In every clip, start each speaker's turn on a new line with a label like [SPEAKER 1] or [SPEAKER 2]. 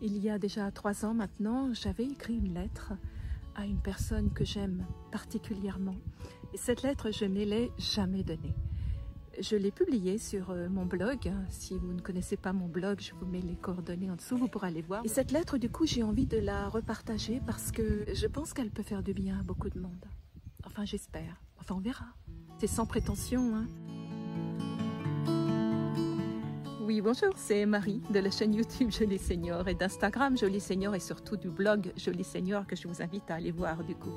[SPEAKER 1] Il y a déjà 3 ans maintenant, j'avais écrit une lettre à une personne que j'aime particulièrement. Et cette lettre, je ne l'ai jamais donnée. Je l'ai publiée sur mon blog. Si vous ne connaissez pas mon blog, je vous mets les coordonnées en dessous, vous pourrez aller voir. Et cette lettre, du coup, j'ai envie de la repartager parce que je pense qu'elle peut faire du bien à beaucoup de monde. Enfin, j'espère. Enfin, on verra. C'est sans prétention, hein. Oui, bonjour, c'est Marie de la chaîne YouTube Jolie Seigneur et d'Instagram Jolie Seigneur et surtout du blog Jolie Seigneur que je vous invite à aller voir du coup.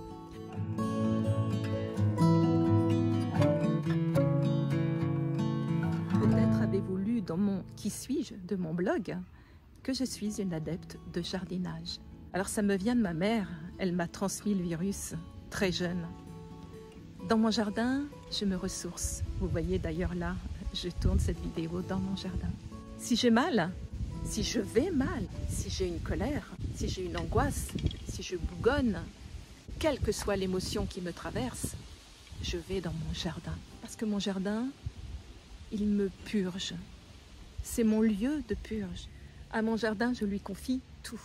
[SPEAKER 1] Peut-être avez-vous lu dans mon « Qui suis-je » de mon blog que je suis une adepte de jardinage. Alors ça me vient de ma mère, elle m'a transmis le virus très jeune. Dans mon jardin, je me ressource. Vous voyez d'ailleurs là, je tourne cette vidéo dans mon jardin. Si j'ai mal, si je vais mal, si j'ai une colère, si j'ai une angoisse, si je bougonne, quelle que soit l'émotion qui me traverse, je vais dans mon jardin. Parce que mon jardin, il me purge. C'est mon lieu de purge. À mon jardin, je lui confie tout.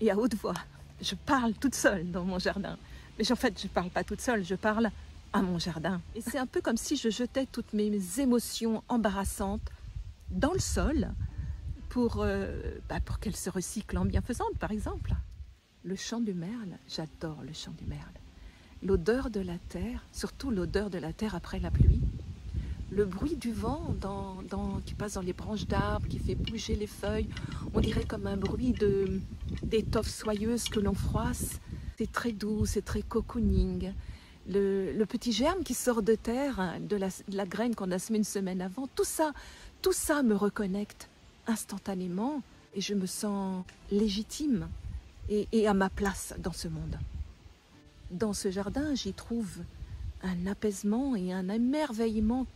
[SPEAKER 1] Et à haute voix, je parle toute seule dans mon jardin. Mais en fait, je ne parle pas toute seule, je parle à mon jardin. Et c'est un peu comme si je jetais toutes mes émotions embarrassantes dans le sol pour qu'elles se recyclent en bienfaisante, par exemple. Le chant du merle, j'adore le chant du merle. L'odeur de la terre, surtout l'odeur de la terre après la pluie. Le bruit du vent qui passe dans les branches d'arbres, qui fait bouger les feuilles. On dirait comme un bruit d'étoffes soyeuses que l'on froisse. C'est très doux, c'est très cocooning. Le petit germe qui sort de terre, de la graine qu'on a semée une semaine avant, tout ça me reconnecte instantanément et je me sens légitime et à ma place dans ce monde. Dans ce jardin, j'y trouve un apaisement et un émerveillement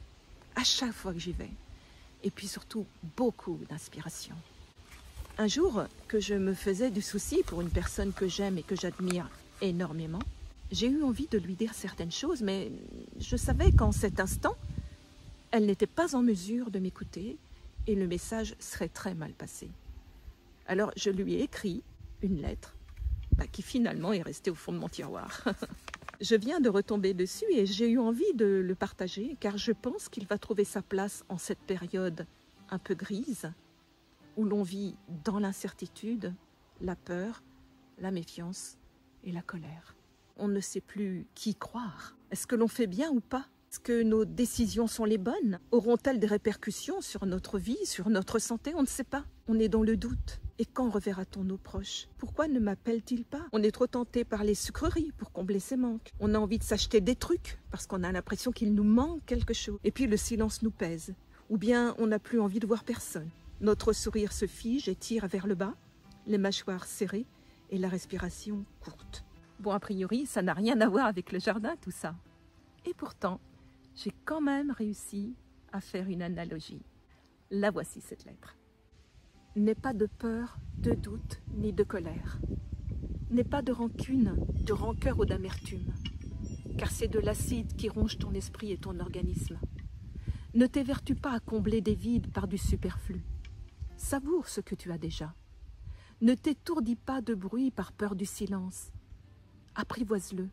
[SPEAKER 1] à chaque fois que j'y vais. Et puis surtout, beaucoup d'inspiration. Un jour que je me faisais du souci pour une personne que j'aime et que j'admire énormément, j'ai eu envie de lui dire certaines choses, mais je savais qu'en cet instant, elle n'était pas en mesure de m'écouter et le message serait très mal passé. Alors je lui ai écrit une lettre qui finalement est restée au fond de mon tiroir. Je viens de retomber dessus et j'ai eu envie de le partager car je pense qu'il va trouver sa place en cette période un peu grise où l'on vit dans l'incertitude, la peur, la méfiance et la colère. On ne sait plus qui croire. Est-ce que l'on fait bien ou pas? Est-ce que nos décisions sont les bonnes? Auront-elles des répercussions sur notre vie, sur notre santé? On ne sait pas. On est dans le doute. Et quand reverra-t-on nos proches? Pourquoi ne m'appellent-ils pas? On est trop tenté par les sucreries pour combler ses manques. On a envie de s'acheter des trucs parce qu'on a l'impression qu'il nous manque quelque chose. Et puis le silence nous pèse. Ou bien on n'a plus envie de voir personne. Notre sourire se fige et tire vers le bas, les mâchoires serrées et la respiration courte. Bon, a priori, ça n'a rien à voir avec le jardin, tout ça. Et pourtant, j'ai quand même réussi à faire une analogie. La voici, cette lettre. N'aie pas de peur, de doute, ni de colère. N'aie pas de rancune, de rancœur ou d'amertume, car c'est de l'acide qui ronge ton esprit et ton organisme. Ne t'évertue pas à combler des vides par du superflu. Savoure ce que tu as déjà. Ne t'étourdis pas de bruit par peur du silence. Apprivoise-le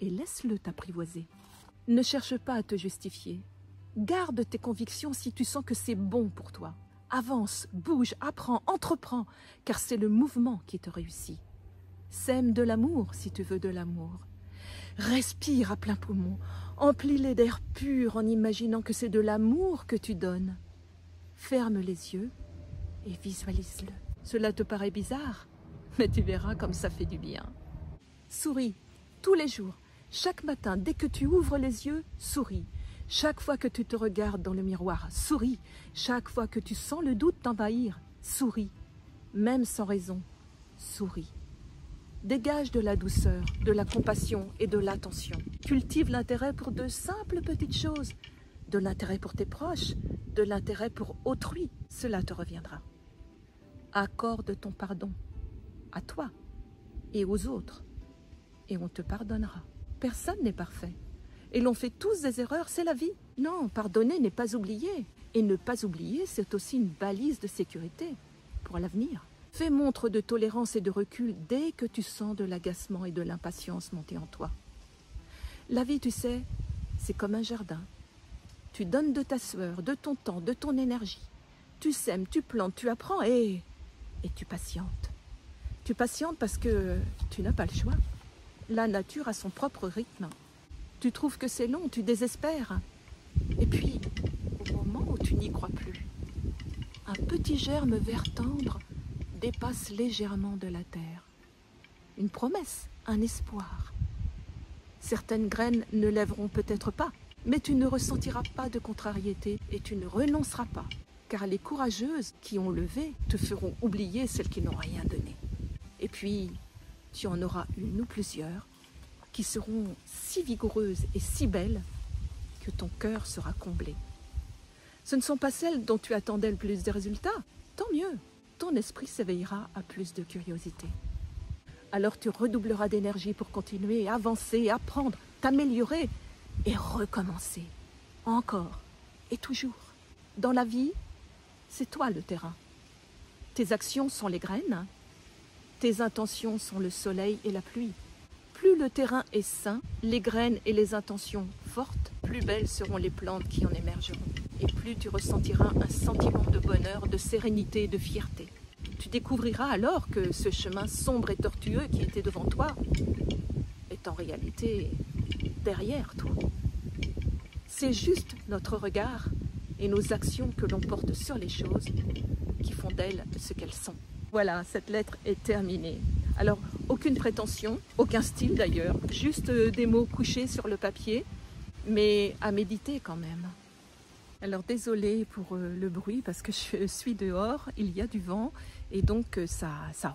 [SPEAKER 1] et laisse-le t'apprivoiser. Ne cherche pas à te justifier. Garde tes convictions si tu sens que c'est bon pour toi. Avance, bouge, apprends, entreprends, car c'est le mouvement qui te réussit. Sème de l'amour si tu veux de l'amour. Respire à plein poumon, emplis-les d'air pur en imaginant que c'est de l'amour que tu donnes. Ferme les yeux et visualise-le. Cela te paraît bizarre, mais tu verras comme ça fait du bien. Souris, tous les jours, chaque matin, dès que tu ouvres les yeux, souris. Chaque fois que tu te regardes dans le miroir, souris. Chaque fois que tu sens le doute t'envahir, souris. Même sans raison, souris. Dégage de la douceur, de la compassion et de l'attention. Cultive l'intérêt pour de simples petites choses. De l'intérêt pour tes proches, de l'intérêt pour autrui, cela te reviendra. Accorde ton pardon à toi et aux autres. Et on te pardonnera. Personne n'est parfait. Et l'on fait tous des erreurs, c'est la vie. Non, pardonner n'est pas oublier. Et ne pas oublier, c'est aussi une balise de sécurité pour l'avenir. Fais montre de tolérance et de recul dès que tu sens de l'agacement et de l'impatience monter en toi. La vie, tu sais, c'est comme un jardin. Tu donnes de ta sueur, de ton temps, de ton énergie. Tu sèmes, tu plantes, tu apprends et tu patientes. Tu patientes parce que tu n'as pas le choix. La nature a son propre rythme. Tu trouves que c'est long, tu désespères. Et puis, au moment où tu n'y crois plus, un petit germe vert tendre dépasse légèrement de la terre. Une promesse, un espoir. Certaines graines ne lèveront peut-être pas, mais tu ne ressentiras pas de contrariété et tu ne renonceras pas, car les courageuses qui ont levé te feront oublier celles qui n'ont rien donné. Et puis, tu en auras une ou plusieurs qui seront si vigoureuses et si belles que ton cœur sera comblé. Ce ne sont pas celles dont tu attendais le plus de résultats, tant mieux, ton esprit s'éveillera à plus de curiosité. Alors tu redoubleras d'énergie pour continuer, avancer, apprendre, t'améliorer et recommencer. Encore et toujours. Dans la vie, c'est toi le terrain. Tes actions sont les graines, tes intentions sont le soleil et la pluie. Plus le terrain est sain, les graines et les intentions fortes, plus belles seront les plantes qui en émergeront. Et plus tu ressentiras un sentiment de bonheur, de sérénité et de fierté. Tu découvriras alors que ce chemin sombre et tortueux qui était devant toi est en réalité derrière toi. C'est juste notre regard et nos actions que l'on porte sur les choses qui font d'elles ce qu'elles sont. Voilà, cette lettre est terminée. Alors, aucune prétention, aucun style d'ailleurs, juste des mots couchés sur le papier, mais à méditer quand même. Alors désolée pour le bruit parce que je suis dehors, il y a du vent et donc ça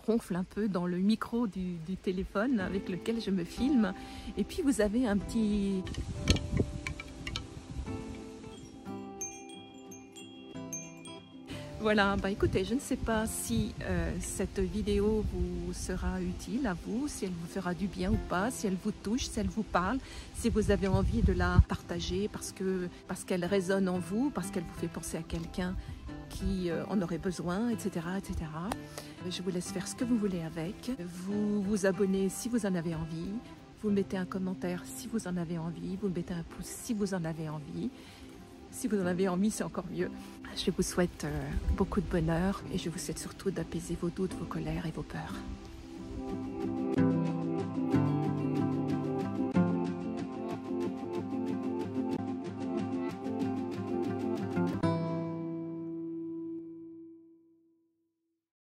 [SPEAKER 1] ronfle un peu dans le micro du téléphone avec lequel je me filme. Et puis vous avez un petit... Voilà, bah écoutez, je ne sais pas si cette vidéo vous sera utile à vous, si elle vous fera du bien ou pas, si elle vous touche, si elle vous parle, si vous avez envie de la partager parce qu'elle résonne en vous, parce qu'elle vous fait penser à quelqu'un qui en aurait besoin, etc., etc. Je vous laisse faire ce que vous voulez avec. Vous vous abonnez si vous en avez envie, vous mettez un commentaire si vous en avez envie, vous mettez un pouce si vous en avez envie. Si vous en avez envie, c'est encore mieux. Je vous souhaite beaucoup de bonheur et je vous souhaite surtout d'apaiser vos doutes, vos colères et vos peurs.